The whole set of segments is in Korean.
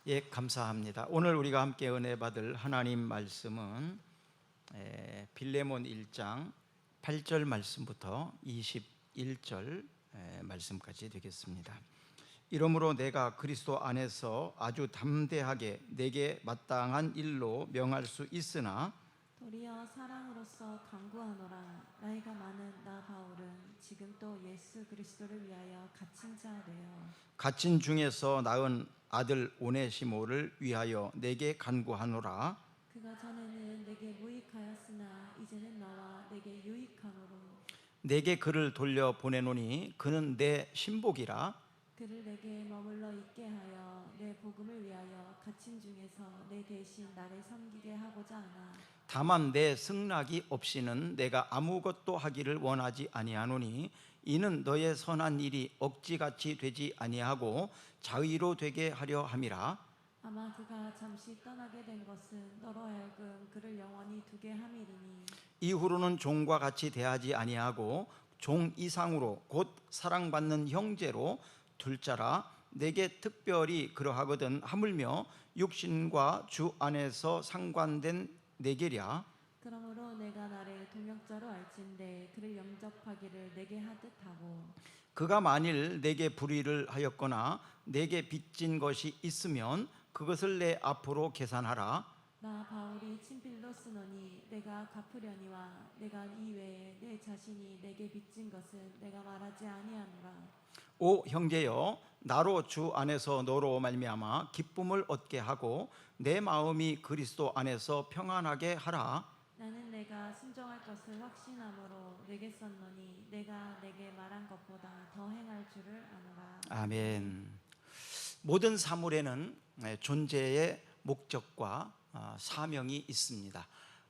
예, 감사합니다. 오늘 우리가 함께 은혜 받을 하나님 말씀은 빌레몬 1장 8절 말씀부터 21절 말씀까지 되겠습니다. 이러므로 내가 그리스도 안에서 아주 담대하게 내게 마땅한 일로 명할 수 있으나 도리어 사랑으로서 강구하노라. 나이가 많은 나 바울은 지금 또 예수 그리스도를 위하여 갇힌 자 되어 갇힌 중에서 낳은 아들 오네시모를 위하여 내게 간구하노라. 그가 전에는 내게 무익하였으나 이제는 나와 내게 유익함으로 내게 그를 돌려 보내노니 그는 내 신복이라. 그를 내게 머물러 있게 하여 내 복음을 위하여 갇힌 중에서 내 대신 나를 섬기게 하고자 하나 다만 내 승낙이 없이는 내가 아무것도 하기를 원하지 아니하노니 이는 너의 선한 일이 억지같이 되지 아니하고 자의로 되게 하려 함이라. 아마 그가 잠시 떠나게 된 것은 너로 하여금 그를 영원히 두게 함이리니 이후로는 종과 같이 대하지 아니하고 종 이상으로 곧 사랑받는 형제로 둘 자라. 내게 특별히 그러하거든 하물며 육신과 주 안에서 상관된 내게랴. 그러므로 내가 나를 동역자로 알진대 그를 영접하기를 내게 하듯 하고 그가 만일 내게 불의를 하였거나 내게 빚진 것이 있으면 그것을 내 앞으로 계산하라. 나 바울이 친필로 쓰노니 내가 갚으려니와 내가 이외에 내 자신이 내게 빚진 것은 내가 말하지 아니하노라. 오 형제여, 나로 주 안에서 너로 말미암아 기쁨을 얻게 하고 내 마음이 그리스도 안에서 평안하게 하라. 나는 내가 순종할 것을 확신함으로 내게 썼노니 내가 내게 말한 것보다 더 행할 줄을 아노라. 아멘. 모든 사물에는 존재의 목적과 사명이 있습니다.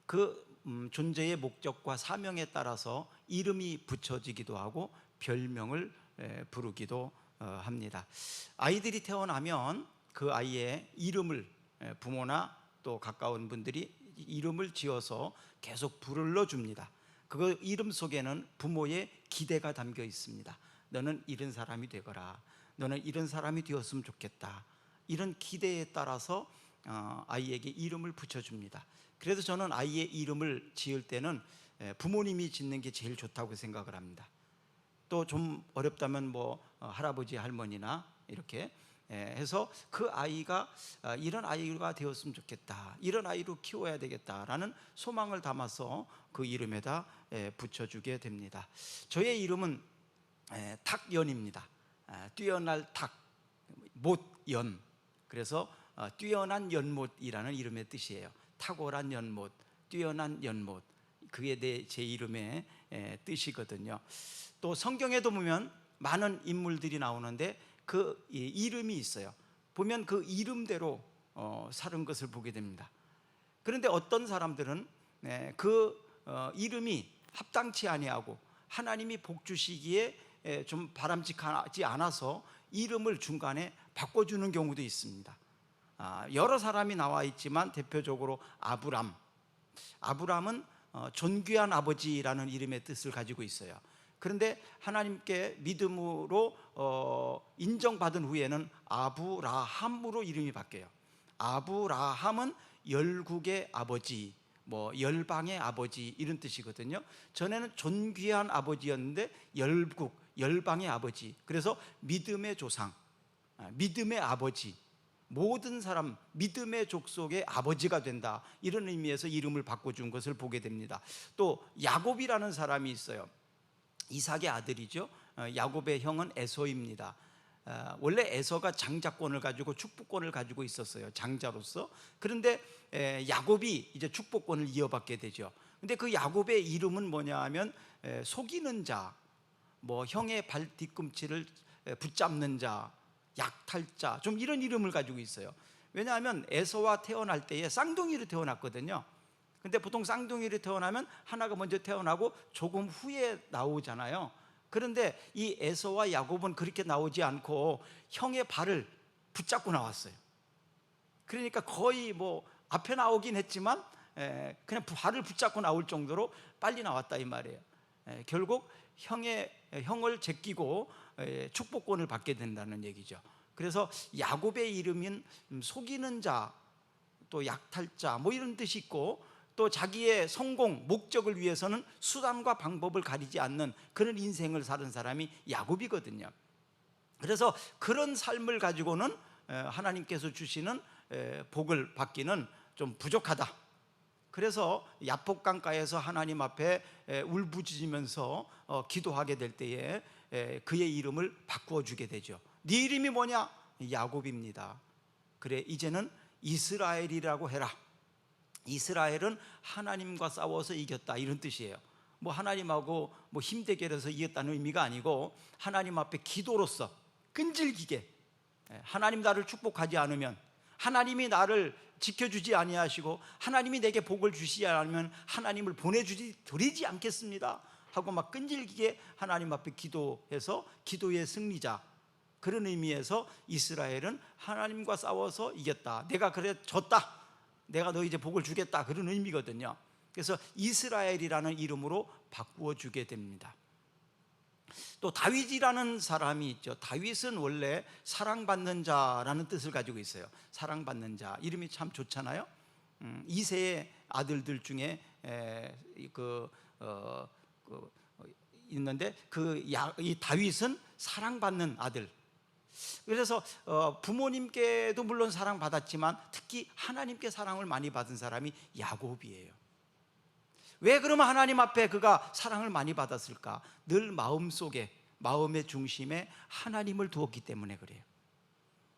그 존재의 목적과 사명에 따라서 이름이 붙여지기도 하고 별명을 부르기도 합니다. 아이들이 태어나면 그 아이의 이름을 부모나 또 가까운 분들이 이름을 지어서 계속 불러줍니다. 그 이름 속에는 부모의 기대가 담겨 있습니다. 너는 이런 사람이 되거라. 너는 이런 사람이 되었으면 좋겠다. 이런 기대에 따라서 아이에게 이름을 붙여줍니다. 그래서 저는 아이의 이름을 지을 때는 부모님이 짓는 게 제일 좋다고 생각을 합니다. 또 좀 어렵다면 할아버지 할머니나 이렇게 해서 그 아이가 이런 아이가 되었으면 좋겠다, 이런 아이로 키워야 되겠다라는 소망을 담아서 그 이름에다 붙여주게 됩니다. 저의 이름은 탁연입니다. 뛰어날 탁, 못연. 그래서 뛰어난 연못이라는 이름의 뜻이에요. 탁월한 연못, 뛰어난 연못, 그게 제 이름의 뜻이거든요. 또 성경에도 보면 많은 인물들이 나오는데 그 이름이 있어요. 보면 그 이름대로 사는 것을 보게 됩니다. 그런데 어떤 사람들은 그 이름이 합당치 아니하고 하나님이 복 주시기에 좀 바람직하지 않아서 이름을 중간에 바꿔주는 경우도 있습니다. 여러 사람이 나와 있지만 대표적으로 아브람은 존귀한 아버지라는 이름의 뜻을 가지고 있어요. 그런데 하나님께 믿음으로 인정받은 후에는 아브라함으로 이름이 바뀌어요. 아브라함은 열국의 아버지, 열방의 아버지 이런 뜻이거든요. 전에는 존귀한 아버지였는데 열국, 열방의 아버지. 그래서 믿음의 조상, 믿음의 아버지, 모든 사람 믿음의 족속의 아버지가 된다, 이런 의미에서 이름을 바꿔준 것을 보게 됩니다. 또 야곱이라는 사람이 있어요. 이삭의 아들이죠. 야곱의 형은 에서입니다. 원래 에서가 장자권을 가지고 축복권을 가지고 있었어요, 장자로서. 그런데 야곱이 이제 축복권을 이어받게 되죠. 근데 그 야곱의 이름은 뭐냐 하면 속이는 자, 형의 발 뒤꿈치를 붙잡는 자, 약탈자, 좀 이런 이름을 가지고 있어요. 왜냐하면 에서와 태어날 때에 쌍둥이로 태어났거든요. 근데 보통 쌍둥이로 태어나면 하나가 먼저 태어나고 조금 후에 나오잖아요. 그런데 이 에서와 야곱은 그렇게 나오지 않고 형의 발을 붙잡고 나왔어요. 그러니까 거의 앞에 나오긴 했지만 그냥 발을 붙잡고 나올 정도로 빨리 나왔다 이 말이에요. 결국 형을 제끼고 축복권을 받게 된다는 얘기죠. 그래서 야곱의 이름은 속이는 자, 또 약탈자 뭐 이런 뜻이 있고, 또 자기의 성공, 목적을 위해서는 수단과 방법을 가리지 않는 그런 인생을 사는 사람이 야곱이거든요. 그래서 그런 삶을 가지고는 하나님께서 주시는 복을 받기는 좀 부족하다. 그래서 야복강가에서 하나님 앞에 울부짖으면서 기도하게 될 때에 그의 이름을 바꾸어 주게 되죠. 네 이름이 뭐냐? 야곱입니다. 그래, 이제는 이스라엘이라고 해라. 이스라엘은 하나님과 싸워서 이겼다, 이런 뜻이에요. 뭐 하나님하고 뭐 힘대결해서 이겼다는 의미가 아니고, 하나님 앞에 기도로서 끈질기게, 하나님 나를 축복하지 않으면, 하나님이 나를 지켜주지 아니하시고 하나님이 내게 복을 주시지 않으면 하나님을 드리지 않겠습니다 하고 막 끈질기게 하나님 앞에 기도해서 기도의 승리자, 그런 의미에서 이스라엘은 하나님과 싸워서 이겼다, 내가 그래 졌다, 내가 너 이제 복을 주겠다, 그런 의미거든요. 그래서 이스라엘이라는 이름으로 바꾸어 주게 됩니다. 또 다윗이라는 사람이 있죠. 다윗은 원래 사랑받는 자라는 뜻을 가지고 있어요. 사랑받는 자, 이름이 참 좋잖아요. 이세의 아들들 중에 있는데 이 다윗은 사랑받는 아들. 그래서 부모님께도 물론 사랑받았지만 특히 하나님께 사랑을 많이 받은 사람이 야곱이에요. 왜 그러면 하나님 앞에 그가 사랑을 많이 받았을까? 늘 마음속에, 마음의 중심에 하나님을 두었기 때문에 그래요.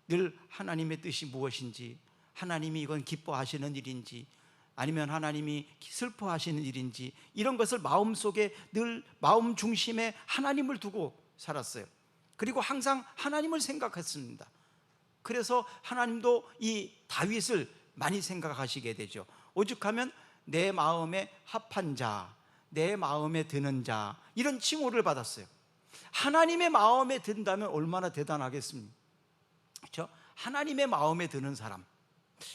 늘 하나님의 뜻이 무엇인지, 하나님이 이건 기뻐하시는 일인지 아니면 하나님이 슬퍼하시는 일인지, 이런 것을 마음속에 늘 마음 중심에 하나님을 두고 살았어요. 그리고 항상 하나님을 생각했습니다. 그래서 하나님도 이 다윗을 많이 생각하시게 되죠. 오죽하면 내 마음에 합한 자, 내 마음에 드는 자, 이런 칭호를 받았어요. 하나님의 마음에 든다면 얼마나 대단하겠습니까? 그렇죠? 하나님의 마음에 드는 사람,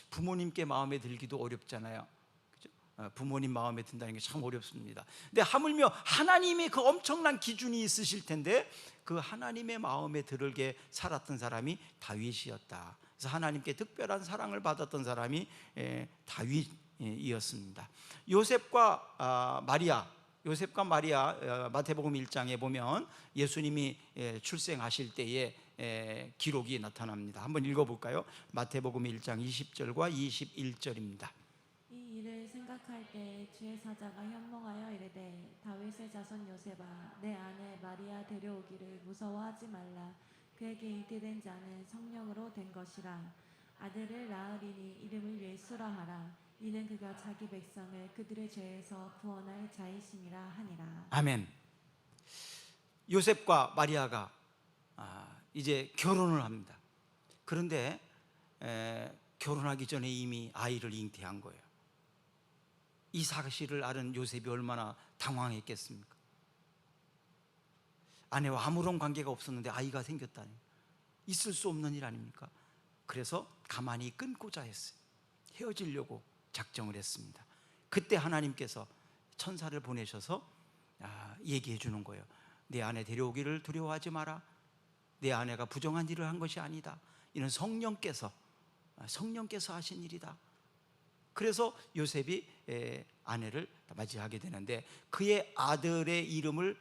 부모님께 마음에 들기도 어렵잖아요. 그렇죠? 부모님 마음에 든다는 게 참 어렵습니다. 근데 하물며 하나님이 그 엄청난 기준이 있으실 텐데 그 하나님의 마음에 들게 살았던 사람이 다윗이었다. 그래서 하나님께 특별한 사랑을 받았던 사람이 다윗이었습니다. 요셉과 마리아, 마태복음 1장에 보면 예수님이 출생하실 때의 기록이 나타납니다. 한번 읽어볼까요? 마태복음 1장 20절과 21절입니다. 이 일을 생각할 때 주의 사자가 현몽하여 이르되 다윗의 자손 요셉아, 내 아내 마리아 데려오기를 무서워하지 말라. 그에게 잉태된 자는 성령으로 된 것이라. 아들을 낳으리니 이름을 예수라 하라. 이는 그가 자기 백성을 그들의 죄에서 구원할 자이심이라 하니라. 아멘. 요셉과 마리아가 이제 결혼을 합니다. 그런데 결혼하기 전에 이미 아이를 잉태한 거예요. 이 사실을 알은 요셉이 얼마나 당황했겠습니까? 아내와 아무런 관계가 없었는데 아이가 생겼다니, 있을 수 없는 일 아닙니까? 그래서 가만히 끊고자 했어요. 헤어지려고 작정을 했습니다. 그때 하나님께서 천사를 보내셔서 얘기해 주는 거예요. 내 아내 데려오기를 두려워하지 마라. 내 아내가 부정한 일을 한 것이 아니다. 이는 성령께서 하신 일이다. 그래서 요셉이 아내를 맞이하게 되는데 그의 아들의 이름을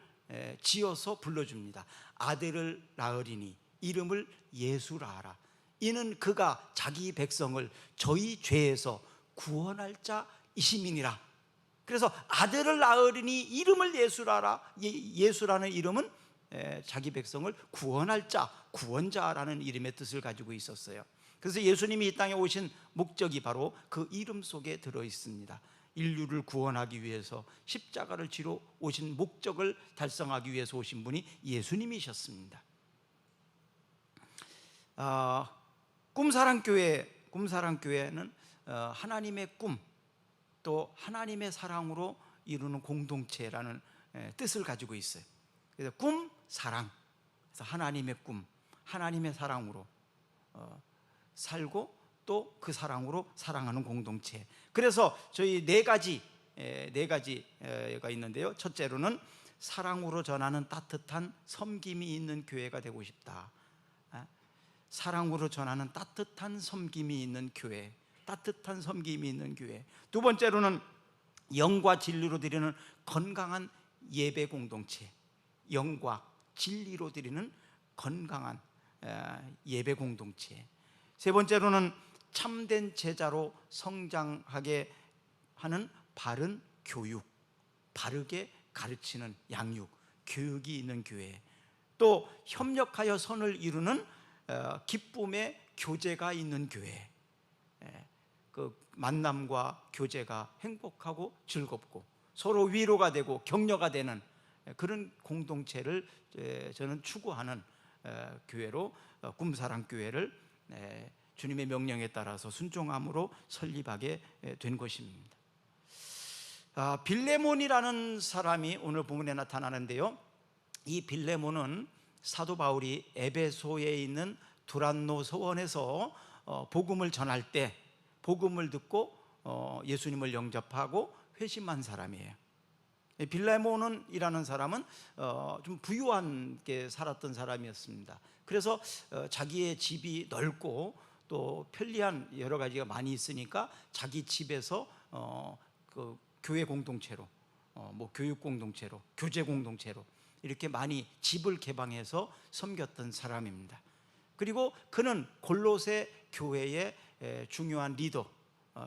지어서 불러줍니다. 아들을 낳으리니 이름을 예수라 하라. 이는 그가 자기 백성을 저희 죄에서 구원할 자이심이니라. 그래서 아들을 낳으리니 이름을 예수라 하라. 예수라는 이름은 자기 백성을 구원할 자, 구원자라는 이름의 뜻을 가지고 있었어요. 그래서 예수님이 이 땅에 오신 목적이 바로 그 이름 속에 들어 있습니다. 인류를 구원하기 위해서 십자가를 지러 오신 목적을 달성하기 위해서 오신 분이 예수님이셨습니다. 꿈사랑교회는 하나님의 꿈, 또 하나님의 사랑으로 이루는 공동체라는 뜻을 가지고 있어요. 그래서 꿈, 사랑, 그래서 하나님의 꿈, 하나님의 사랑으로 살고 또 그 사랑으로 사랑하는 공동체. 그래서 저희 네 가지가 있는데요. 첫째로는 사랑으로 전하는 따뜻한 섬김이 있는 교회가 되고 싶다. 사랑으로 전하는 따뜻한 섬김이 있는 교회, 따뜻한 섬김이 있는 교회. 두 번째로는 영과 진리로 드리는 건강한 예배 공동체, 영과 진리로 드리는 건강한 예배 공동체. 세 번째로는 참된 제자로 성장하게 하는 바른 교육, 바르게 가르치는 양육, 교육이 있는 교회. 또 협력하여 선을 이루는 기쁨의 교제가 있는 교회. 그 만남과 교제가 행복하고 즐겁고 서로 위로가 되고 격려가 되는 그런 공동체를 저는 추구하는 교회로 꿈사랑교회를 주님의 명령에 따라서 순종함으로 설립하게 된 것입니다. 빌레몬이라는 사람이 오늘 본문에 나타나는데요, 이 빌레몬은 사도 바울이 에베소에 있는 두란노 서원에서 복음을 전할 때 복음을 듣고 예수님을 영접하고 회심한 사람이에요. 빌레몬이라는 사람은 좀 부유하게 살았던 사람이었습니다. 그래서 자기의 집이 넓고 또 편리한 여러 가지가 많이 있으니까 자기 집에서 그 교회 공동체로, 뭐 교육 공동체로, 교제 공동체로 이렇게 많이 집을 개방해서 섬겼던 사람입니다. 그리고 그는 골로새 교회의 중요한 리더,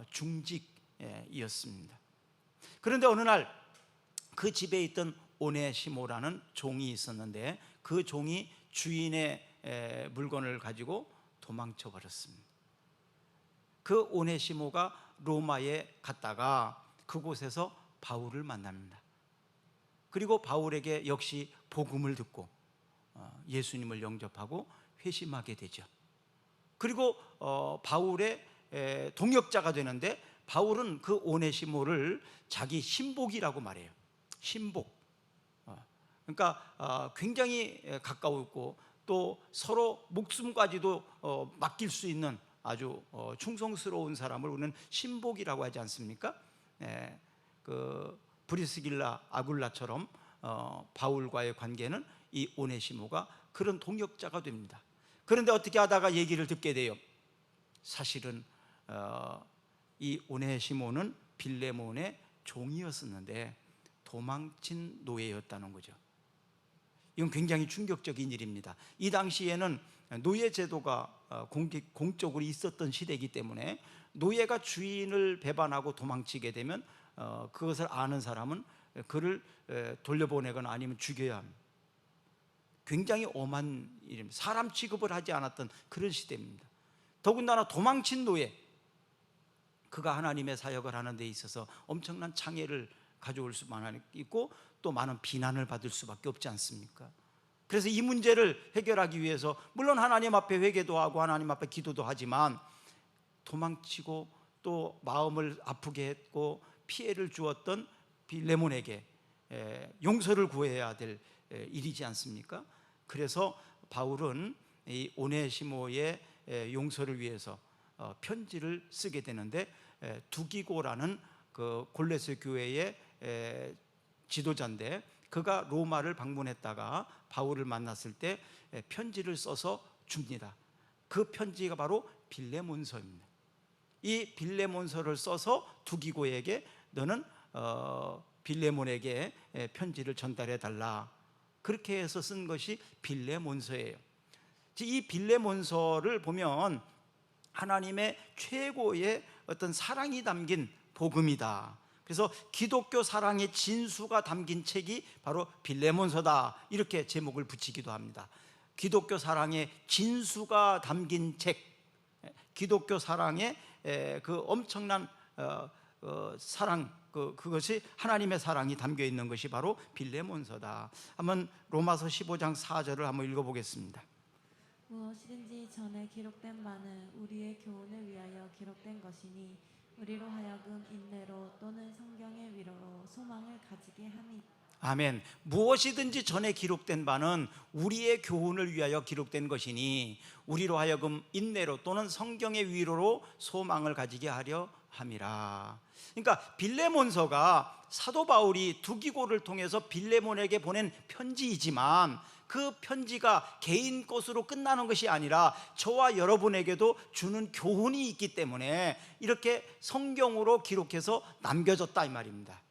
중직이었습니다. 그런데 어느 날 그 집에 있던 오네시모라는 종이 있었는데 그 종이 주인의 물건을 가지고 도망쳐 버렸습니다. 그 오네시모가 로마에 갔다가 그곳에서 바울을 만납니다. 그리고 바울에게 역시 복음을 듣고 예수님을 영접하고 회심하게 되죠. 그리고 바울의 동역자가 되는데 바울은 그 오네시모를 자기 신복이라고 말해요. 신복. 그러니까 굉장히 가까웠고 또 서로 목숨까지도 맡길 수 있는 아주 충성스러운 사람을 우리는 신복이라고 하지 않습니까? 그 브리스길라 아굴라처럼 바울과의 관계는 이 오네시모가 그런 동역자가 됩니다. 그런데 어떻게 하다가 얘기를 듣게 돼요. 사실은 이 오네시모는 빌레몬의 종이었었는데 도망친 노예였다는 거죠. 이건 굉장히 충격적인 일입니다. 이 당시에는 노예 제도가 공적으로 있었던 시대이기 때문에 노예가 주인을 배반하고 도망치게 되면 그것을 아는 사람은 그를 돌려보내거나 아니면 죽여야 합니다. 굉장히 엄한 일입니다. 사람 취급을 하지 않았던 그런 시대입니다. 더군다나 도망친 노예, 그가 하나님의 사역을 하는 데 있어서 엄청난 장애를 가져올 수만 있고 또 많은 비난을 받을 수밖에 없지 않습니까? 그래서 이 문제를 해결하기 위해서 물론 하나님 앞에 회개도 하고 하나님 앞에 기도도 하지만 도망치고 또 마음을 아프게 했고 피해를 주었던 빌레몬에게 용서를 구해야 될 일이지 않습니까? 그래서 바울은 이 오네시모의 용서를 위해서 편지를 쓰게 되는데 두기고라는 그 골로새 교회의 지도자인데 그가 로마를 방문했다가 바울을 만났을 때 편지를 써서 줍니다. 그 편지가 바로 빌레몬서입니다. 이 빌레몬서를 써서 두기고에게 너는 빌레몬에게 편지를 전달해 달라, 그렇게 해서 쓴 것이 빌레몬서예요. 이 빌레몬서를 보면 하나님의 최고의 어떤 사랑이 담긴 복음이다. 그래서 기독교 사랑의 진수가 담긴 책이 바로 빌레몬서다, 이렇게 제목을 붙이기도 합니다. 기독교 사랑의 진수가 담긴 책, 기독교 사랑의 그 엄청난 사랑, 그것이 하나님의 사랑이 담겨 있는 것이 바로 빌레몬서다. 한번 로마서 15장 4절을 한번 읽어보겠습니다. 무엇이든지 전에 기록된 바는 우리의 교훈을 위하여 기록된 것이니 우리로 하여금 인내로 또는 성경의 위로로 소망을 가지게 하니. 아멘. 무엇이든지 전에 기록된 바는 우리의 교훈을 위하여 기록된 것이니 우리로 하여금 인내로 또는 성경의 위로로 소망을 가지게 하려 함이라. 그러니까 빌레몬서가 사도 바울이 두기고를 통해서 빌레몬에게 보낸 편지이지만 그 편지가 개인 것으로 끝나는 것이 아니라 저와 여러분에게도 주는 교훈이 있기 때문에 이렇게 성경으로 기록해서 남겨졌다 이 말입니다.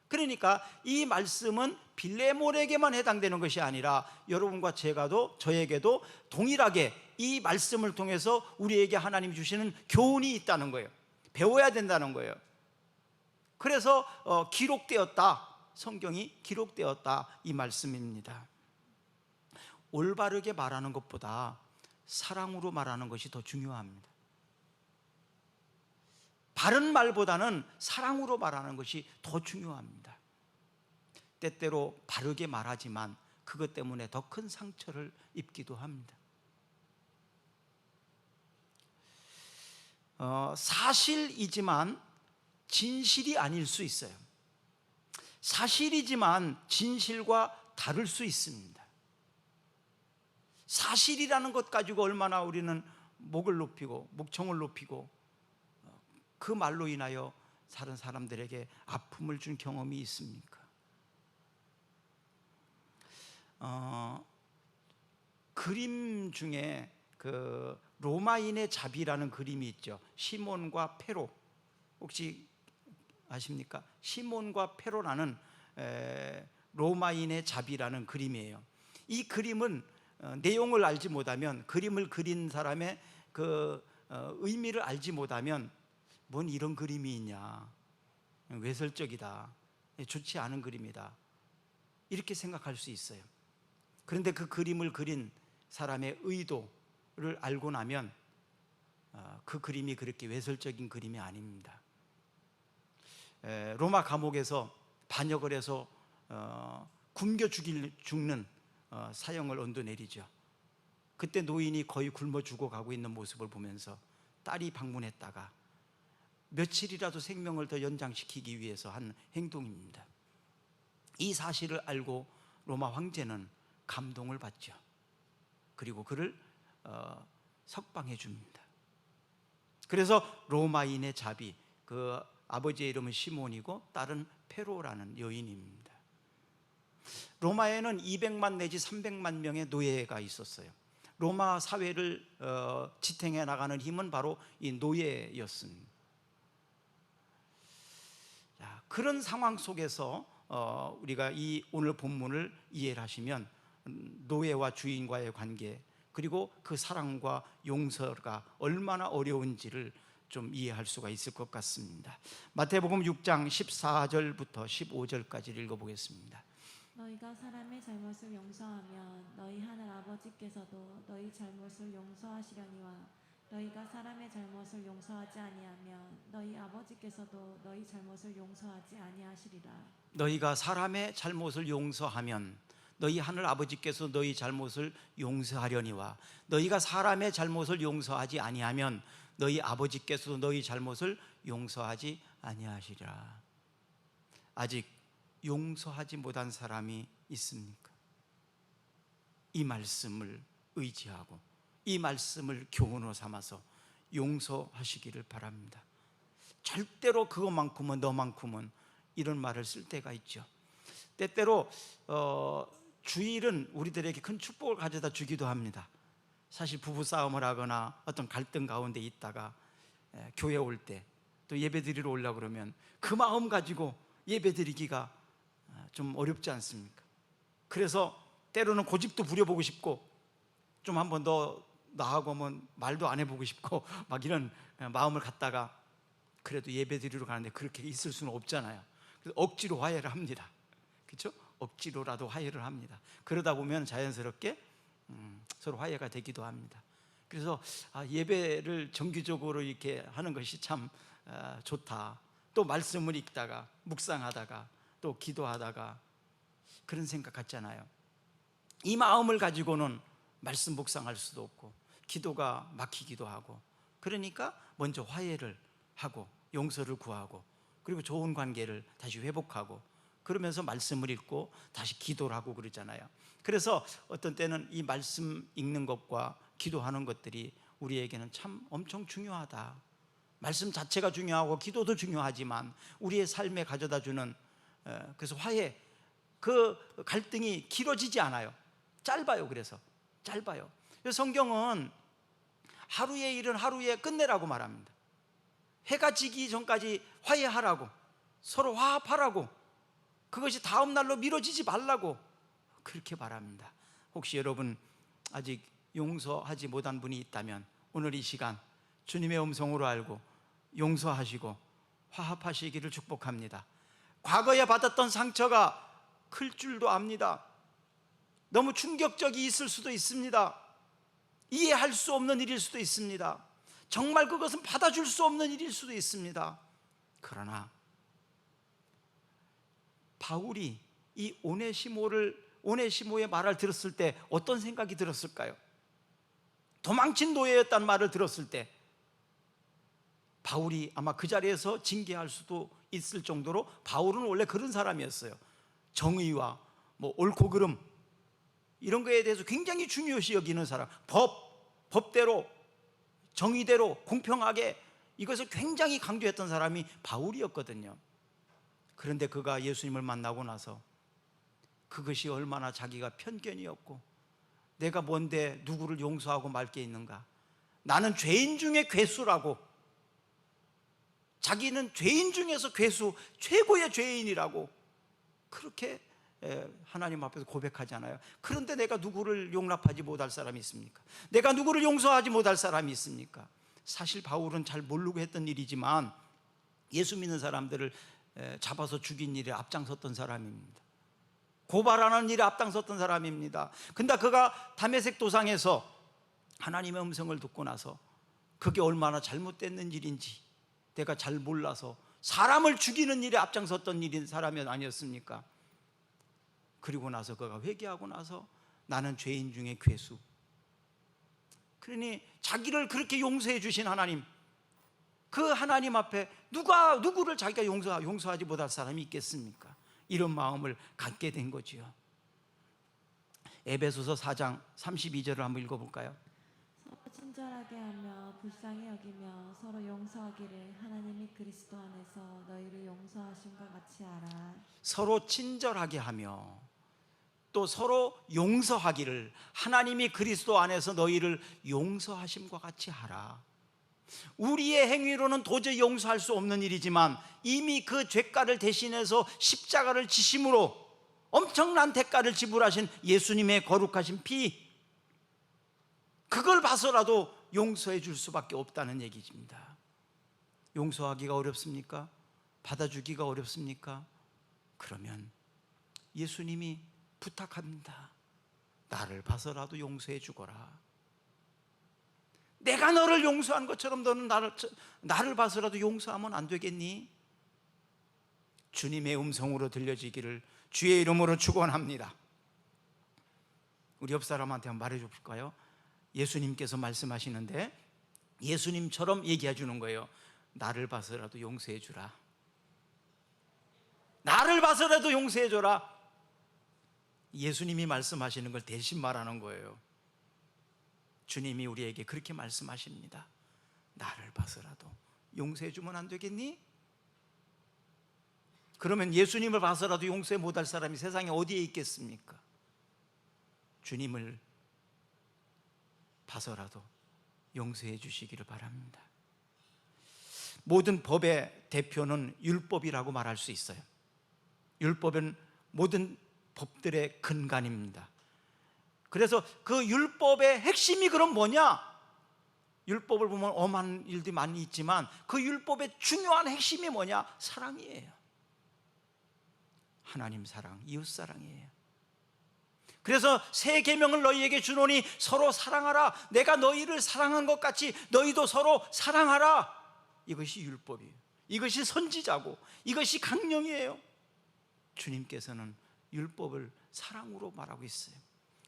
그러니까 이 말씀은 빌레몬에게만 해당되는 것이 아니라 여러분과 저에게도 동일하게 이 말씀을 통해서 우리에게 하나님이 주시는 교훈이 있다는 거예요. 배워야 된다는 거예요. 그래서 기록되었다, 성경이 기록되었다 이 말씀입니다. 올바르게 말하는 것보다 사랑으로 말하는 것이 더 중요합니다. 바른 말보다는 사랑으로 말하는 것이 더 중요합니다. 때때로 바르게 말하지만 그것 때문에 더 큰 상처를 입기도 합니다. 사실이지만 진실이 아닐 수 있어요. 사실이지만 진실과 다를 수 있습니다. 사실이라는 것 가지고 얼마나 우리는 목을 높이고 목청을 높이고 그 말로 인하여 다른 사람들에게 아픔을 준 경험이 있습니까? 그림 중에 그 로마인의 자비라는 그림이 있죠. 시몬과 페로, 혹시 아십니까? 시몬과 페로라는 로마인의 자비라는 그림이에요. 이 그림은 내용을 알지 못하면, 그림을 그린 사람의 그 의미를 알지 못하면 뭔 이런 그림이 있냐, 외설적이다, 좋지 않은 그림이다, 이렇게 생각할 수 있어요. 그런데 그 그림을 그린 사람의 의도를 알고 나면 그 그림이 그렇게 외설적인 그림이 아닙니다. 로마 감옥에서 반역을 해서 굶겨 죽는 사형을 언도내리죠. 그때 노인이 거의 굶어 죽어가고 있는 모습을 보면서 딸이 방문했다가 며칠이라도 생명을 더 연장시키기 위해서 한 행동입니다. 이 사실을 알고 로마 황제는 감동을 받죠. 그리고 그를 석방해 줍니다. 그래서 로마인의 자비, 그 아버지의 이름은 시몬이고 딸은 페로라는 여인입니다. 로마에는 200만 내지 300만 명의 노예가 있었어요. 로마 사회를 지탱해 나가는 힘은 바로 이 노예였습니다. 그런 상황 속에서 우리가 이 오늘 본문을 이해를 하시면 노예와 주인과의 관계, 그리고 그 사랑과 용서가 얼마나 어려운지를 좀 이해할 수가 있을 것 같습니다. 마태복음 6장 14절부터 15절까지 읽어보겠습니다. 너희가 사람의 잘못을 용서하면 너희 하늘 아버지께서도 너희 잘못을 용서하시려니와 너희가 사람의 잘못을 용서하지 아니하면 너희 아버지께서도 너희 잘못을 용서하지 아니하시리라. 너희가 사람의 잘못을 용서하면 너희 하늘 아버지께서 너희 잘못을 용서하려니와 너희가 사람의 잘못을 용서하지 아니하면 너희 아버지께서도 너희 잘못을 용서하지 아니하시리라. 아직 용서하지 못한 사람이 있습니까? 이 말씀을 의지하고 이 말씀을 교훈으로 삼아서 용서하시기를 바랍니다. 절대로 그것만큼은 너만큼은 이런 말을 쓸 때가 있죠. 때때로 주일은 우리들에게 큰 축복을 가져다 주기도 합니다. 사실 부부싸움을 하거나 어떤 갈등 가운데 있다가 교회 올 때 또 예배 드리러 오려고 그러면 그 마음 가지고 예배 드리기가 좀 어렵지 않습니까? 그래서 때로는 고집도 부려보고 싶고 좀 한번 더 나하고 하면 말도 안 해보고 싶고 막 이런 마음을 갖다가 그래도 예배 드리러 가는데 그렇게 있을 수는 없잖아요. 그래서 억지로 화해를 합니다. 그렇죠? 억지로라도 화해를 합니다. 그러다 보면 자연스럽게 서로 화해가 되기도 합니다. 그래서 예배를 정기적으로 이렇게 하는 것이 참 좋다. 또 말씀을 읽다가 묵상하다가 또 기도하다가 그런 생각 같잖아요. 이 마음을 가지고는 말씀 묵상할 수도 없고 기도가 막히기도 하고, 그러니까 먼저 화해를 하고 용서를 구하고 그리고 좋은 관계를 다시 회복하고 그러면서 말씀을 읽고 다시 기도를 하고 그러잖아요. 그래서 어떤 때는 이 말씀 읽는 것과 기도하는 것들이 우리에게는 참 엄청 중요하다. 말씀 자체가 중요하고 기도도 중요하지만 우리의 삶에 가져다주는, 그래서 화해, 그 갈등이 길어지지 않아요. 짧아요. 그래서 짧아요. 성경은 하루의 일은 하루에 끝내라고 말합니다. 해가 지기 전까지 화해하라고, 서로 화합하라고, 그것이 다음 날로 미뤄지지 말라고 그렇게 말합니다. 혹시 여러분 아직 용서하지 못한 분이 있다면 오늘 이 시간 주님의 음성으로 알고 용서하시고 화합하시기를 축복합니다. 과거에 받았던 상처가 클 줄도 압니다. 너무 충격적이 있을 수도 있습니다. 이해할 수 없는 일일 수도 있습니다. 정말 그것은 받아줄 수 없는 일일 수도 있습니다. 그러나 바울이 이 오네시모의 말을 들었을 때 어떤 생각이 들었을까요? 도망친 노예였다는 말을 들었을 때 바울이 아마 그 자리에서 징계할 수도 있을 정도로 바울은 원래 그런 사람이었어요. 정의와 옳고 그름 이런 거에 대해서 굉장히 중요시 여기는 사람, 법대로 정의대로 공평하게 이것을 굉장히 강조했던 사람이 바울이었거든요. 그런데 그가 예수님을 만나고 나서 그것이 얼마나 자기가 편견이었고 내가 뭔데 누구를 용서하고 말 게 있는가, 나는 죄인 중에 괴수라고, 자기는 죄인 중에서 괴수, 최고의 죄인이라고 그렇게 하나님 앞에서 고백하잖아요. 그런데 내가 누구를 용납하지 못할 사람이 있습니까? 내가 누구를 용서하지 못할 사람이 있습니까? 사실 바울은 잘 모르고 했던 일이지만 예수 믿는 사람들을 잡아서 죽인 일에 앞장섰던 사람입니다. 고발하는 일에 앞장섰던 사람입니다. 근데 그가 다메섹 도상에서 하나님의 음성을 듣고 나서 그게 얼마나 잘못됐는 일인지 내가 잘 몰라서 사람을 죽이는 일에 앞장섰던 일인 사람이 아니었습니까? 그리고 나서 그가 회개하고 나서 나는 죄인 중에 괴수, 그러니 자기를 그렇게 용서해 주신 하나님, 그 하나님 앞에 누구를 자기가 용서하지 못할 사람이 있겠습니까? 이런 마음을 갖게 된 거지요. 에베소서 4장 32절을 한번 읽어볼까요? 서로 친절하게 하며 불쌍히 여기며 서로 용서하기를 하나님이 그리스도 안에서 너희를 용서하심과 같이 하라. 서로 친절하게 하며 또 서로 용서하기를 하나님이 그리스도 안에서 너희를 용서하심과 같이 하라. 우리의 행위로는 도저히 용서할 수 없는 일이지만 이미 그 죄가를 대신해서 십자가를 지심으로 엄청난 대가를 지불하신 예수님의 거룩하신 피, 그걸 봐서라도 용서해 줄 수밖에 없다는 얘기입니다. 용서하기가 어렵습니까? 받아주기가 어렵습니까? 그러면 예수님이 부탁합니다. 나를 봐서라도 용서해 주거라. 내가 너를 용서한 것처럼 너는 나를 봐서라도 용서하면 안 되겠니? 주님의 음성으로 들려지기를 주의 이름으로 축원합니다. 우리 옆 사람한테 한번 말해 줄까요? 예수님께서 말씀하시는데 예수님처럼 얘기해 주는 거예요. 나를 봐서라도 용서해 주라. 나를 봐서라도 용서해 줘라. 예수님이 말씀하시는 걸 대신 말하는 거예요. 주님이 우리에게 그렇게 말씀하십니다. 나를 봐서라도 용서해 주면 안 되겠니? 그러면 예수님을 봐서라도 용서해 못할 사람이 세상에 어디에 있겠습니까? 주님을 봐서라도 용서해 주시기를 바랍니다. 모든 법의 대표는 율법이라고 말할 수 있어요. 율법은 모든 법들의 근간입니다. 그래서 그 율법의 핵심이 그럼 뭐냐? 율법을 보면 엄한 일들이 많이 있지만 그 율법의 중요한 핵심이 뭐냐? 사랑이에요. 하나님 사랑, 이웃 사랑이에요. 그래서 새 계명을 너희에게 주노니 서로 사랑하라. 내가 너희를 사랑한 것 같이 너희도 서로 사랑하라. 이것이 율법이에요. 이것이 선지자고 이것이 강령이에요. 주님께서는 율법을 사랑으로 말하고 있어요.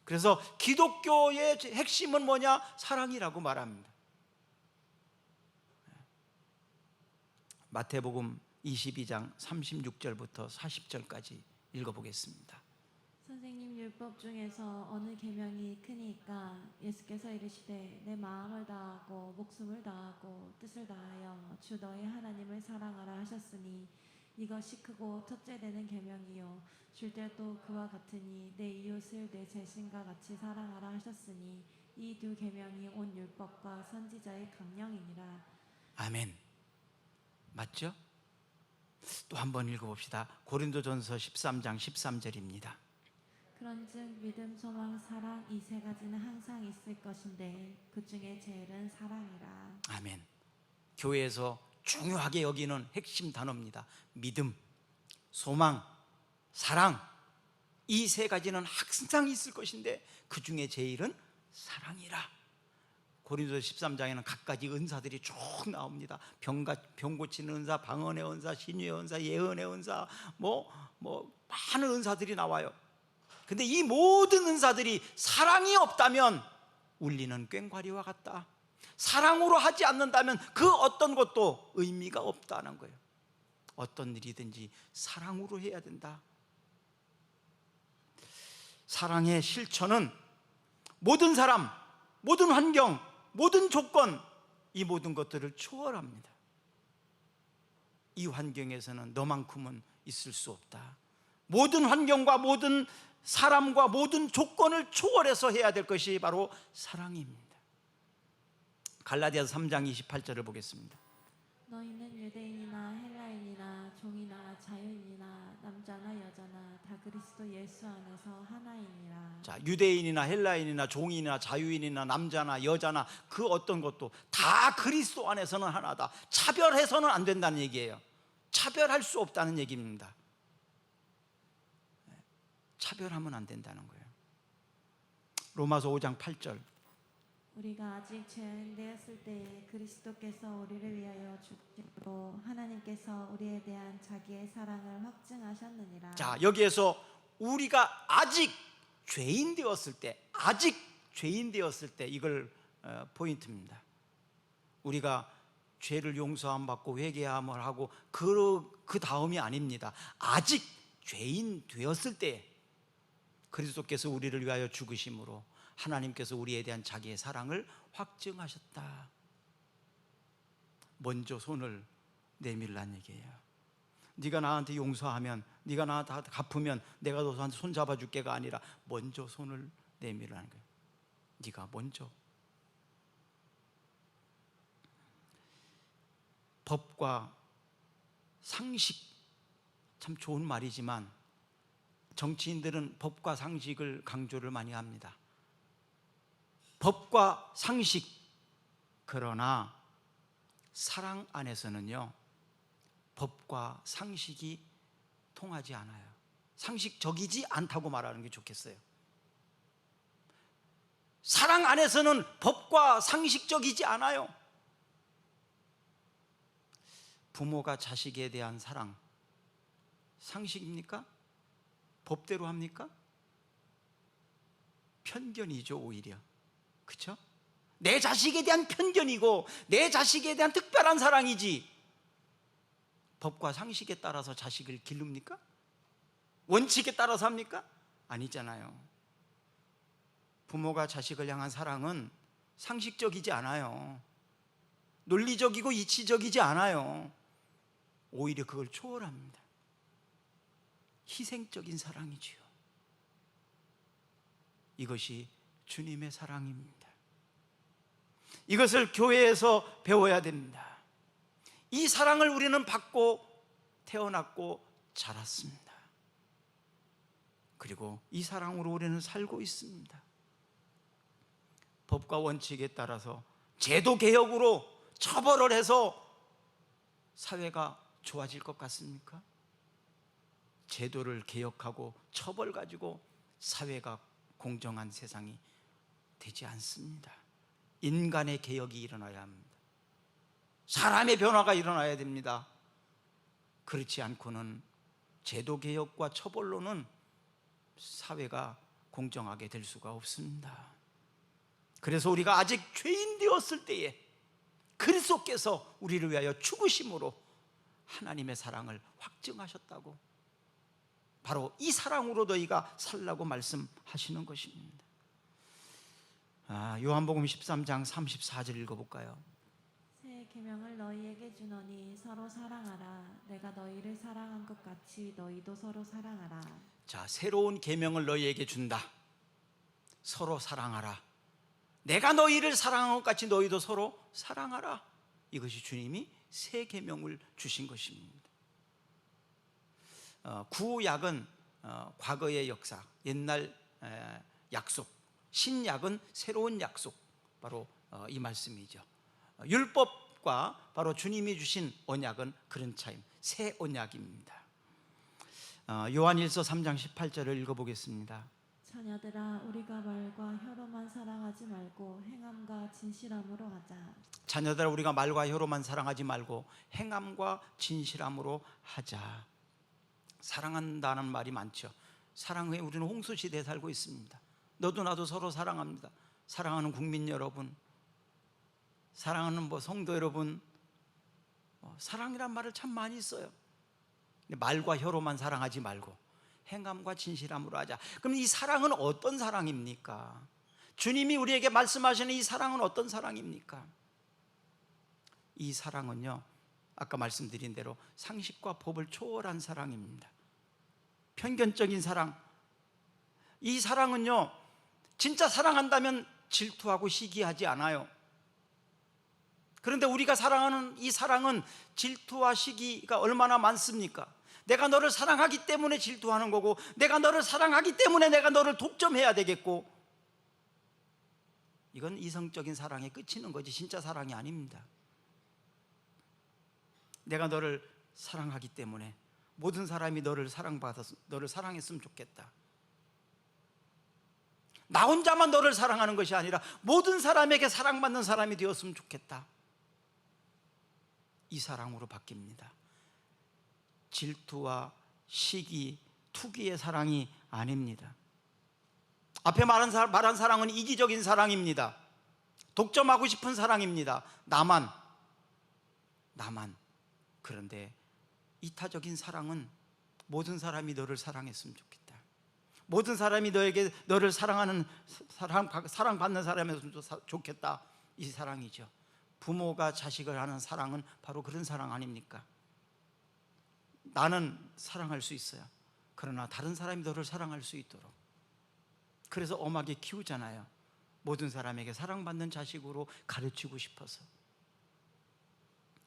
그래서 기독교의 핵심은 뭐냐? 사랑이라고 말합니다. 마태복음 22장 36절부터 40절까지 읽어보겠습니다. 선생님, 율법 중에서 어느 계명이 크니까? 예수께서 이르시되 내 마음을 다하고 목숨을 다하고 뜻을 다하여 주 너희 하나님을 사랑하라 하셨으니 이것이 크고 첫째 되는 계명이요 줄 때도 그와 같으니 내 이웃을 내 자신과 같이 사랑하라 하셨으니 이 두 계명이 온 율법과 선지자의 강령이니라. 아멘. 맞죠? 또 한번 읽어봅시다. 고린도전서 13장 13절입니다. 그런즉 믿음, 소망, 사랑 이 세 가지는 항상 있을 것인데 그 중에 제일은 사랑이라. 아멘. 교회에서 중요하게 여기는 핵심 단어입니다. 믿음, 소망, 사랑 이 세 가지는 항상 있을 것인데 그 중에 제일은 사랑이라. 고린도서 13장에는 각가지 은사들이 쭉 나옵니다. 병 고치는 은사, 방언의 은사, 신유의 은사, 예언의 은사, 많은 은사들이 나와요. 근데 이 모든 은사들이 사랑이 없다면 울리는 꽹과리와 같다. 사랑으로 하지 않는다면 그 어떤 것도 의미가 없다는 거예요. 어떤 일이든지 사랑으로 해야 된다. 사랑의 실천은 모든 사람, 모든 환경, 모든 조건, 이 모든 것들을 초월합니다. 이 환경에서는 너만큼은 있을 수 없다. 모든 환경과 모든 사람과 모든 조건을 초월해서 해야 될 것이 바로 사랑입니다. 갈라디아서 3장 28절을 보겠습니다. 너희는 유대인이나 헬라인이나 종이나 자유인이나 남자나 여자나 다 그리스도 예수 안에서 하나이니라. 자, 유대인이나 헬라인이나 종이나 자유인이나 남자나 여자나 그 어떤 것도 다 그리스도 안에서는 하나다. 차별해서는 안 된다는 얘기예요. 차별할 수 없다는 얘기입니다. 차별하면 안 된다는 거예요. 로마서 5장 8절. 우리가 아직 죄인 되었을 때에 그리스도께서 우리를 위하여 죽으심으로 하나님께서 우리에 대한 자기의 사랑을 확증하셨느니라. 자, 여기에서 우리가 아직 죄인 되었을 때, 아직 죄인 되었을 때, 이걸 포인트입니다. 우리가 죄를 용서함 받고 회개함을 하고 그 다음이 아닙니다. 아직 죄인 되었을 때 그리스도께서 우리를 위하여 죽으심으로 하나님께서 우리에 대한 자기의 사랑을 확증하셨다. 먼저 손을 내밀란 얘기예요. 네가 나한테 용서하면, 네가 나한테 갚으면 내가 너한테 손 잡아줄게가 아니라 먼저 손을 내밀라는 거예요. 네가 먼저. 법과 상식, 참 좋은 말이지만 정치인들은 법과 상식을 강조를 많이 합니다. 법과 상식, 그러나 사랑 안에서는요, 법과 상식이 통하지 않아요. 상식적이지 않다고 말하는 게 좋겠어요. 사랑 안에서는 법과 상식적이지 않아요. 부모가 자식에 대한 사랑, 상식입니까? 법대로 합니까? 편견이죠, 오히려. 그렇죠? 내 자식에 대한 편견이고 내 자식에 대한 특별한 사랑이지, 법과 상식에 따라서 자식을 기릅니까? 원칙에 따라서 합니까? 아니잖아요. 부모가 자식을 향한 사랑은 상식적이지 않아요. 논리적이고 이치적이지 않아요. 오히려 그걸 초월합니다. 희생적인 사랑이지요. 이것이 주님의 사랑입니다. 이것을 교회에서 배워야 됩니다. 이 사랑을 우리는 받고 태어났고 자랐습니다. 그리고 이 사랑으로 우리는 살고 있습니다. 법과 원칙에 따라서 제도 개혁으로 처벌을 해서 사회가 좋아질 것 같습니까? 제도를 개혁하고 처벌 가지고 사회가 공정한 세상이 되지 않습니다. 인간의 개혁이 일어나야 합니다. 사람의 변화가 일어나야 됩니다. 그렇지 않고는 제도 개혁과 처벌로는 사회가 공정하게 될 수가 없습니다. 그래서 우리가 아직 죄인 되었을 때에 그리스도께서 우리를 위하여 죽으심으로 하나님의 사랑을 확증하셨다고, 바로 이 사랑으로 너희가 살라고 말씀하시는 것입니다. 요한복음 13장 34절 읽어볼까요? 새 계명을 너희에게 주노니 서로 사랑하라. 내가 너희를 사랑한 것 같이 너희도 서로 사랑하라. 자, 새로운 계명을 너희에게 준다. 서로 사랑하라. 내가 너희를 사랑한 것 같이 너희도 서로 사랑하라. 이것이 주님이 새 계명을 주신 것입니다. 구약은 과거의 역사, 옛날 약속, 신약은 새로운 약속, 바로 이 말씀이죠. 율법과 바로 주님이 주신 언약은 그런 차이, 새 언약입니다. 요한일서 3장 18절을 읽어보겠습니다. 자녀들아, 우리가 말과 혀로만 사랑하지 말고 행함과 진실함으로 하자. 자녀들아, 우리가 말과 혀로만 사랑하지 말고 행함과 진실함으로 하자. 사랑한다는 말이 많죠. 사랑에 우리는 홍수시대에 살고 있습니다. 너도 나도 서로 사랑합니다. 사랑하는 국민 여러분, 사랑하는 성도 여러분, 사랑이란 말을 참 많이 써요. 말과 혀로만 사랑하지 말고 행함과 진실함으로 하자. 그럼 이 사랑은 어떤 사랑입니까? 주님이 우리에게 말씀하시는 이 사랑은 어떤 사랑입니까? 이 사랑은요, 아까 말씀드린 대로 상식과 법을 초월한 사랑입니다. 편견적인 사랑. 이 사랑은요, 진짜 사랑한다면 질투하고 시기하지 않아요. 그런데 우리가 사랑하는 이 사랑은 질투와 시기가 얼마나 많습니까? 내가 너를 사랑하기 때문에 질투하는 거고, 내가 너를 사랑하기 때문에 내가 너를 독점해야 되겠고, 이건 이성적인 사랑에 그치는 거지 진짜 사랑이 아닙니다. 내가 너를 사랑하기 때문에 모든 사람이 너를 사랑받아서 너를 사랑했으면 좋겠다. 나 혼자만 너를 사랑하는 것이 아니라 모든 사람에게 사랑받는 사람이 되었으면 좋겠다. 이 사랑으로 바뀝니다. 질투와 시기, 투기의 사랑이 아닙니다. 앞에 말한 사랑은 이기적인 사랑입니다. 독점하고 싶은 사랑입니다. 나만. 그런데 이타적인 사랑은 모든 사람이 너를 사랑했으면 좋겠다. 모든 사람이 너를 사랑받는 사람이었으면 좋겠다. 이 사랑이죠. 부모가 자식을 하는 사랑은 바로 그런 사랑 아닙니까? 나는 사랑할 수 있어요. 그러나 다른 사람이 너를 사랑할 수 있도록. 그래서 엄하게 키우잖아요. 모든 사람에게 사랑받는 자식으로 가르치고 싶어서.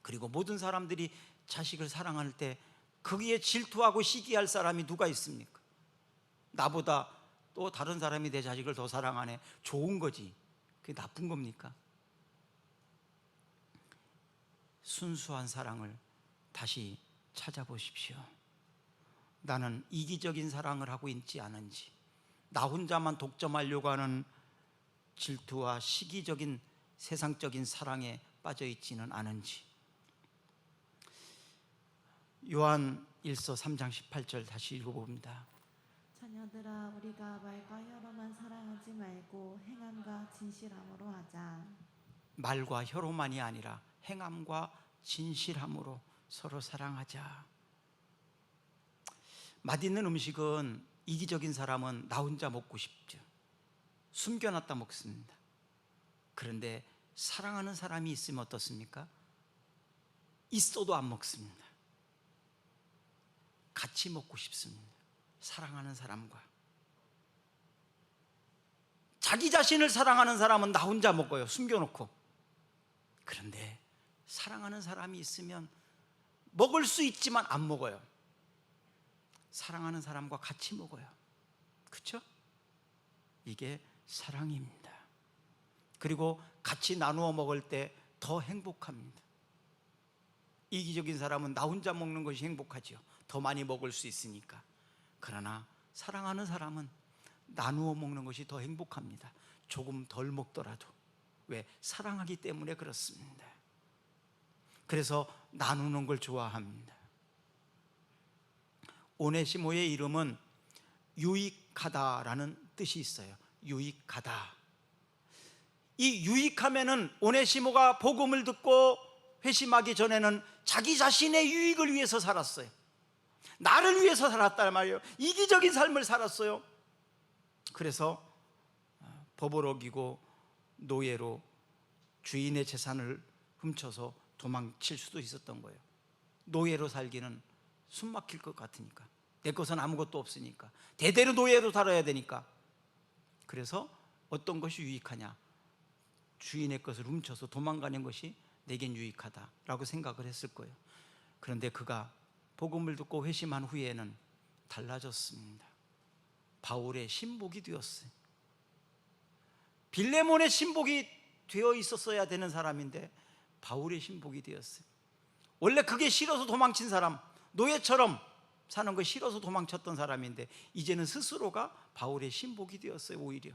그리고 모든 사람들이 자식을 사랑할 때 거기에 질투하고 시기할 사람이 누가 있습니까? 나보다 또 다른 사람이 내 자식을 더 사랑하네. 좋은 거지. 그게 나쁜 겁니까? 순수한 사랑을 다시 찾아보십시오. 나는 이기적인 사랑을 하고 있지 않은지, 나 혼자만 독점하려고 하는 질투와 시기적인 세상적인 사랑에 빠져 있지는 않은지. 요한 1서 3장 18절 다시 읽어봅니다. 자녀들아, 우리가 말과 혀로만 사랑하지 말고 행함과 진실함으로 하자. 말과 혀로만이 아니라 행함과 진실함으로 서로 사랑하자. 맛있는 음식은 이기적인 사람은 나 혼자 먹고 싶죠. 숨겨놨다 먹습니다. 그런데 사랑하는 사람이 있으면 어떻습니까? 있어도 안 먹습니다. 같이 먹고 싶습니다. 사랑하는 사람과. 자기 자신을 사랑하는 사람은 나 혼자 먹어요. 숨겨놓고. 그런데 사랑하는 사람이 있으면 먹을 수 있지만 안 먹어요. 사랑하는 사람과 같이 먹어요. 그렇죠? 이게 사랑입니다. 그리고 같이 나누어 먹을 때 더 행복합니다. 이기적인 사람은 나 혼자 먹는 것이 행복하지요. 더 많이 먹을 수 있으니까. 그러나 사랑하는 사람은 나누어 먹는 것이 더 행복합니다. 조금 덜 먹더라도. 왜? 사랑하기 때문에 그렇습니다. 그래서 나누는 걸 좋아합니다. 오네시모의 이름은 유익하다라는 뜻이 있어요. 유익하다. 이 유익하면은 오네시모가 복음을 듣고 회심하기 전에는 자기 자신의 유익을 위해서 살았어요. 나를 위해서 살았단 말이에요. 이기적인 삶을 살았어요. 그래서 법을 어기고 노예로 주인의 재산을 훔쳐서 도망칠 수도 있었던 거예요. 노예로 살기는 숨 막힐 것 같으니까, 내 것은 아무것도 없으니까, 대대로 노예로 살아야 되니까. 그래서 어떤 것이 유익하냐, 주인의 것을 훔쳐서 도망가는 것이 내겐 유익하다라고 생각을 했을 거예요. 그런데 그가 복음을 듣고 회심한 후에는 달라졌습니다. 바울의 신복이 되었어요. 빌레몬의 신복이 되어 있었어야 되는 사람인데 바울의 신복이 되었어요. 원래 그게 싫어서 도망친 사람, 노예처럼 사는 거 싫어서 도망쳤던 사람인데 이제는 스스로가 바울의 신복이 되었어요. 오히려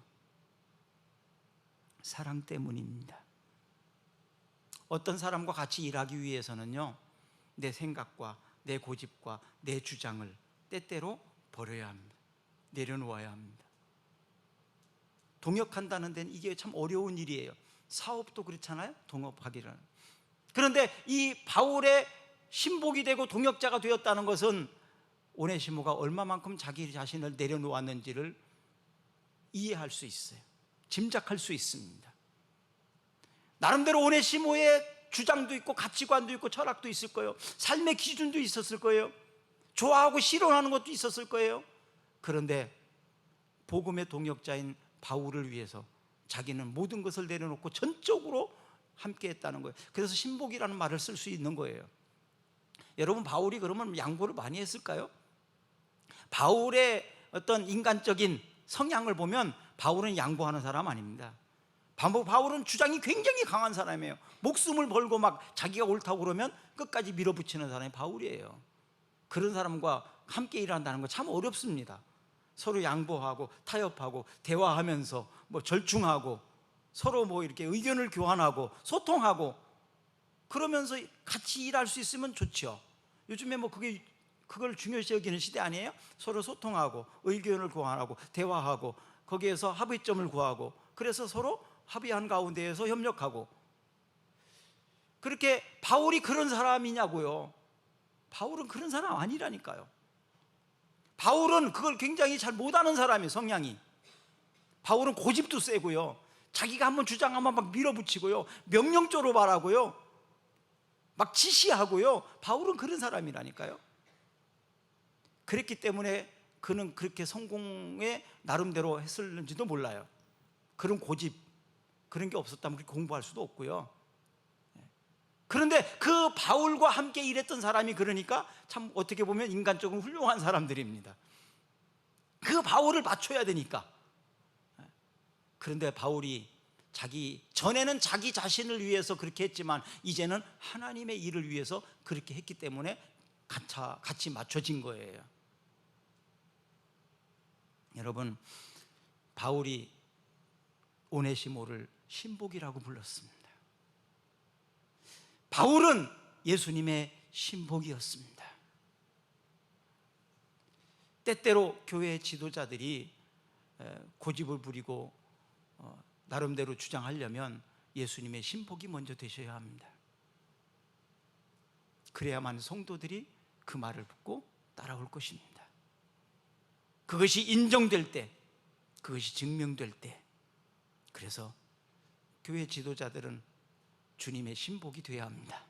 사랑 때문입니다. 어떤 사람과 같이 일하기 위해서는요, 내 생각과 내 고집과 내 주장을 때때로 버려야 합니다. 내려놓아야 합니다. 동역한다는 데는 이게 참 어려운 일이에요. 사업도 그렇잖아요, 동업하기를. 그런데 이 바울의 신복이 되고 동역자가 되었다는 것은 오네시모가 얼마만큼 자기 자신을 내려놓았는지를 이해할 수 있어요. 짐작할 수 있습니다. 나름대로 오네시모의 주장도 있고 가치관도 있고 철학도 있을 거예요. 삶의 기준도 있었을 거예요. 좋아하고 싫어하는 것도 있었을 거예요. 그런데 복음의 동역자인 바울을 위해서 자기는 모든 것을 내려놓고 전적으로 함께 했다는 거예요. 그래서 신복이라는 말을 쓸 수 있는 거예요. 여러분, 바울이 그러면 양보를 많이 했을까요? 바울의 어떤 인간적인 성향을 보면 바울은 양보하는 사람 아닙니다. 바울은 주장이 굉장히 강한 사람이에요. 목숨을 걸고 막 자기가 옳다고 그러면 끝까지 밀어붙이는 사람이 바울이에요. 그런 사람과 함께 일한다는 거 참 어렵습니다. 서로 양보하고 타협하고 대화하면서 뭐 절충하고 서로 뭐 이렇게 의견을 교환하고 소통하고 그러면서 같이 일할 수 있으면 좋죠. 요즘에 뭐 그걸 중요시 여기는 시대 아니에요? 서로 소통하고 의견을 교환하고 대화하고 거기에서 합의점을 구하고 그래서 서로 합의한 가운데에서 협력하고. 그렇게 바울이 그런 사람이냐고요? 바울은 그런 사람 아니라니까요. 바울은 그걸 굉장히 잘 못하는 사람이에요. 성향이. 바울은 고집도 세고요, 자기가 한번 주장하면 막 밀어붙이고요, 명령조로 말하고요, 막 지시하고요. 바울은 그런 사람이라니까요. 그랬기 때문에 그는 그렇게 성공에 나름대로 했을는지도 몰라요. 그런 고집, 그런 게 없었다면 그렇게 공부할 수도 없고요. 그런데 그 바울과 함께 일했던 사람이 그러니까 참 어떻게 보면 인간적으로 훌륭한 사람들입니다. 그 바울을 맞춰야 되니까. 그런데 바울이 전에는 자기 자신을 위해서 그렇게 했지만 이제는 하나님의 일을 위해서 그렇게 했기 때문에 같이 맞춰진 거예요. 여러분, 바울이 오네시모를 신복이라고 불렀습니다. 바울은 예수님의 신복이었습니다. 때때로 교회 지도자들이 고집을 부리고 나름대로 주장하려면 예수님의 신복이 먼저 되셔야 합니다. 그래야만 성도들이 그 말을 듣고 따라올 것입니다. 그것이 인정될 때, 그것이 증명될 때, 그래서 교회 지도자들은 주님의 신복이 되어야 합니다.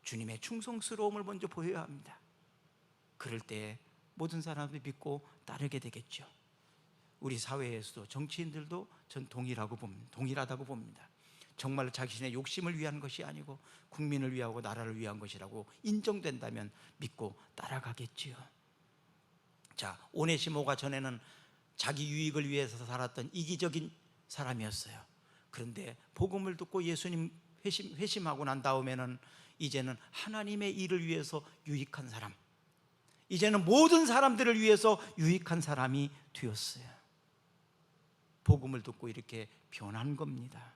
주님의 충성스러움을 먼저 보여야 합니다. 그럴 때 모든 사람들이 믿고 따르게 되겠죠. 우리 사회에서도 정치인들도 전 동일하다고 봅니다. 정말 자신의 욕심을 위한 것이 아니고 국민을 위하고 나라를 위한 것이라고 인정된다면 믿고 따라가겠지요. 자, 오네시모가 전에는 자기 유익을 위해서 살았던 이기적인 사람이었어요. 그런데 복음을 듣고 예수님 회심하고 난 다음에는 이제는 하나님의 일을 위해서 유익한 사람, 이제는 모든 사람들을 위해서 유익한 사람이 되었어요. 복음을 듣고 이렇게 변한 겁니다.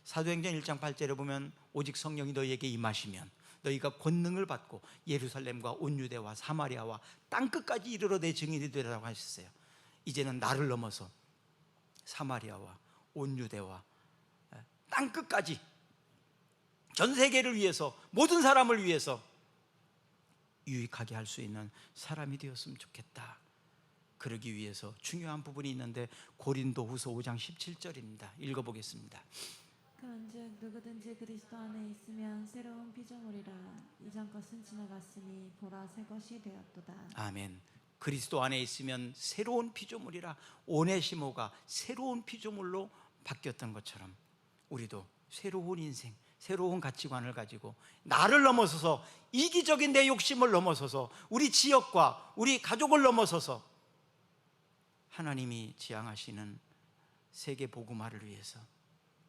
사도행전 1장 8절에 보면 오직 성령이 너희에게 임하시면 너희가 권능을 받고 예루살렘과 온 유대와 사마리아와 땅끝까지 이르러 내 증인이 되리라고 하셨어요. 이제는 나를 넘어서 사마리아와 온 유대와 땅끝까지 전 세계를 위해서, 모든 사람을 위해서 유익하게 할 수 있는 사람이 되었으면 좋겠다. 그러기 위해서 중요한 부분이 있는데 고린도후서 5장 17절입니다. 읽어보겠습니다. 그런즉 누구든지 그리스도 안에 있으면 새로운 피조물이라. 이전 것은 지나갔으니 보라 새 것이 되었도다. 아멘. 그리스도 안에 있으면 새로운 피조물이라. 오네시모가 새로운 피조물로 바뀌었던 것처럼 우리도 새로운 인생, 새로운 가치관을 가지고 나를 넘어서서 이기적인 내 욕심을 넘어서서 우리 지역과 우리 가족을 넘어서서 하나님이 지향하시는 세계 복음화를 위해서,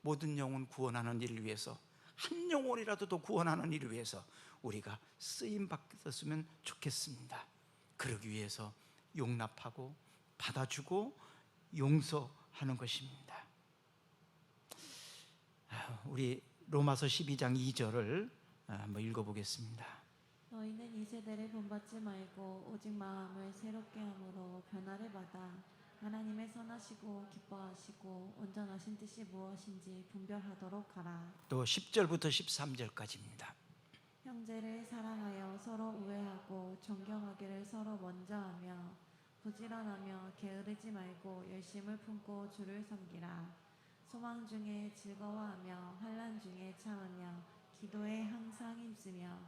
모든 영혼 구원하는 일을 위해서, 한 영혼이라도 더 구원하는 일을 위해서 우리가 쓰임 받았으면 좋겠습니다. 그러기 위해서 용납하고 받아주고 용서하는 것입니다. 우리 로마서 12장 2절을 한번 읽어보겠습니다. 너희는 이 세대를 본받지 말고 오직 마음을 새롭게 함으로 변화를 받아 하나님의 선하시고 기뻐하시고 온전하신 뜻이 무엇인지 분별하도록 하라. 또 10절부터 13절까지입니다. 형제를 사랑하여 서로 우애하고 존경하기를 서로 먼저 하며 부지런하며 게으르지 말고 열심을 품고 주를 섬기라. 소망 중에 즐거워하며 환난 중에 참으며 기도에 항상 힘쓰며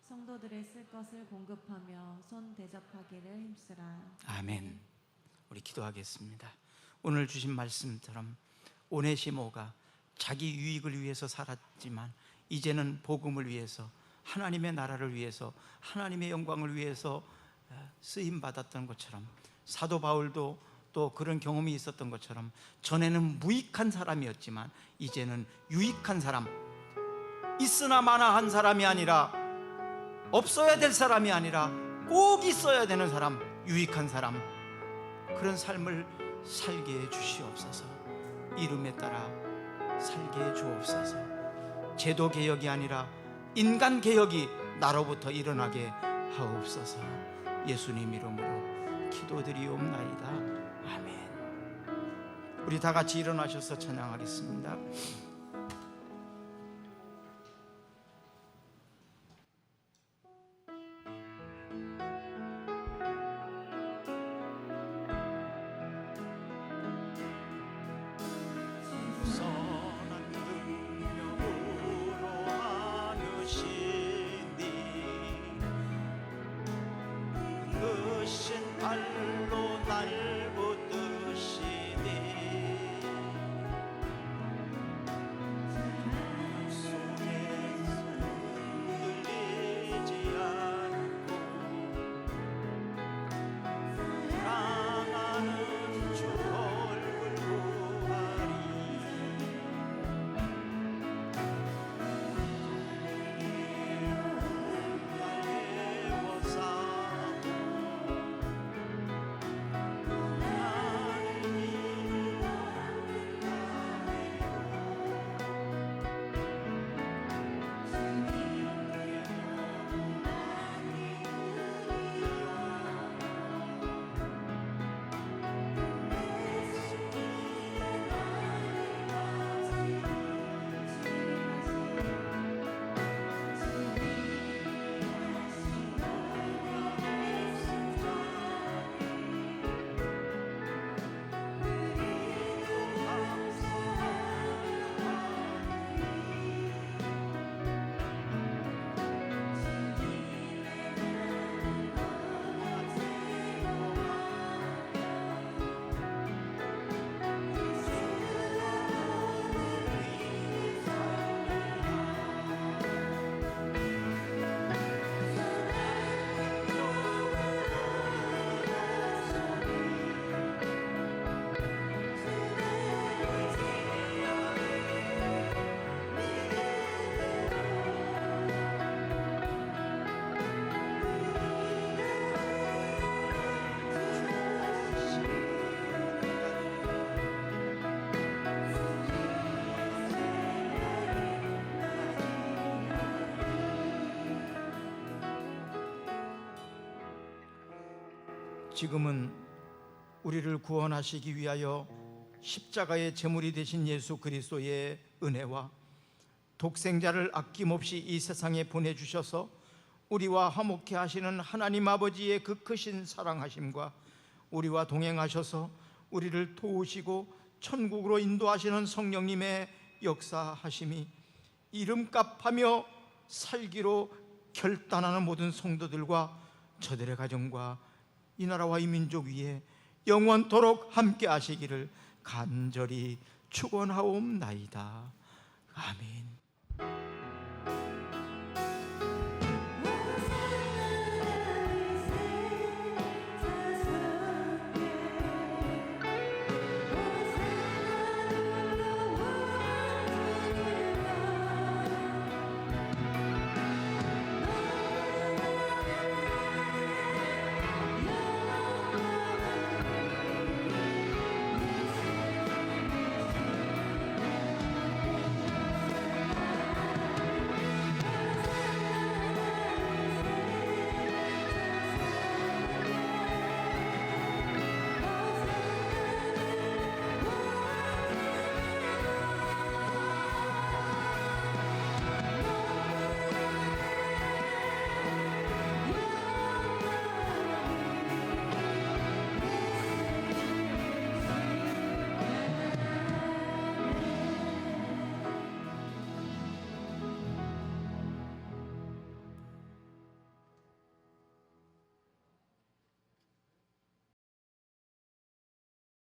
성도들의 쓸 것을 공급하며 손 대접하기를 힘쓰라. 아멘. 우리 기도하겠습니다. 오늘 주신 말씀처럼 오네시모가 자기 유익을 위해서 살았지만 이제는 복음을 위해서, 하나님의 나라를 위해서, 하나님의 영광을 위해서 쓰임 받았던 것처럼, 사도 바울도 또 그런 경험이 있었던 것처럼 전에는 무익한 사람이었지만 이제는 유익한 사람, 있으나 마나 한 사람이 아니라, 없어야 될 사람이 아니라 꼭 있어야 되는 사람, 유익한 사람, 그런 삶을 살게 해 주시옵소서. 이름에 따라 살게 해 주옵소서. 제도 개혁이 아니라 인간 개혁이 나로부터 일어나게 하옵소서. 예수님 이름으로 기도드리옵나이다. 아멘. 우리 다 같이 일어나셔서 찬양하겠습니다. 발로 날 붙드시니 손에 흔들리지 않고 사랑하는 주 얼굴 보아리. 지금은 우리를 구원하시기 위하여 십자가의 제물이 되신 예수 그리스도의 은혜와 독생자를 아낌없이 이 세상에 보내주셔서 우리와 화목케 하시는 하나님 아버지의 그 크신 사랑하심과 우리와 동행하셔서 우리를 도우시고 천국으로 인도하시는 성령님의 역사하심이 이름값하며 살기로 결단하는 모든 성도들과 저들의 가정과 이 나라와 이 민족 위에 영원토록 함께 하시기를 간절히 축원하옵나이다. 아멘.